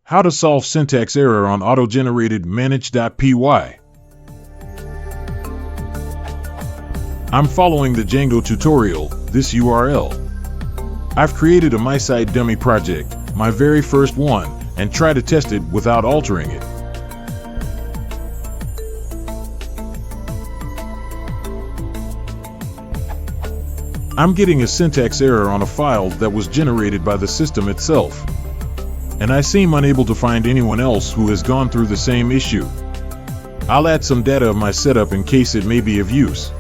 How to solve syntax error on auto-generated Manage.Py. I'm following the Django tutorial, this URL. I've created a My Site dummy project, my very first one, and try to test it without altering it. I'm getting a syntax error on a file that was generated by the system itself. And I seem unable to find anyone else who has gone through the same issue. I'll add some data of my setup in case it may be of use.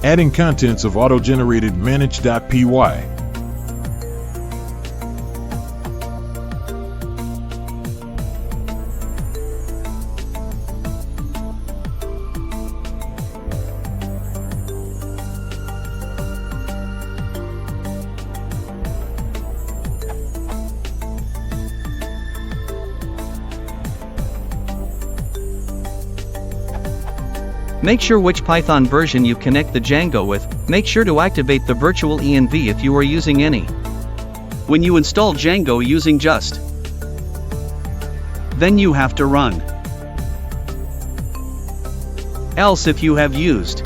Adding contents of auto-generated Manage.Py. Make sure which Python version you connect the Django with. Make sure to activate the virtual env if you are using any. When you install Django using just, then you have to run. Else if you have used,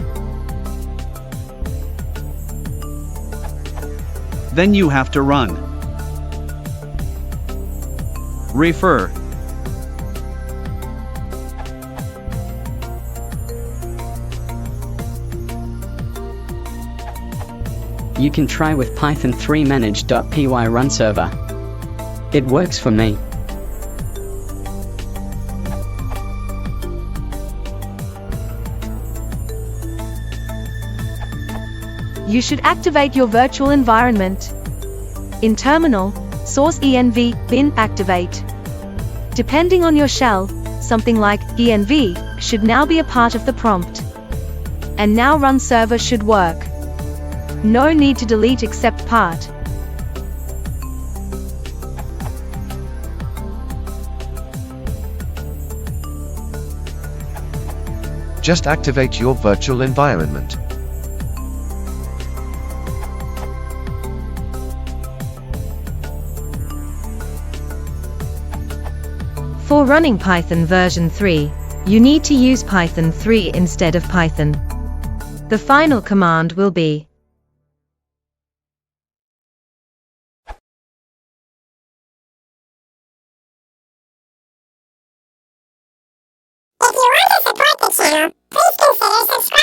then you have to run. Refer. You can try with Python 3 Manage.Py run server. It works for me. You should activate your virtual environment. In terminal, source env bin activate. Depending on your shell, something like env should now be a part of the prompt. And now run server should work. No need to delete except part. Just activate your virtual environment. For running Python version 3, you need to use Python 3 instead of Python. The final command will be If you want to support the channel, please consider subscribing.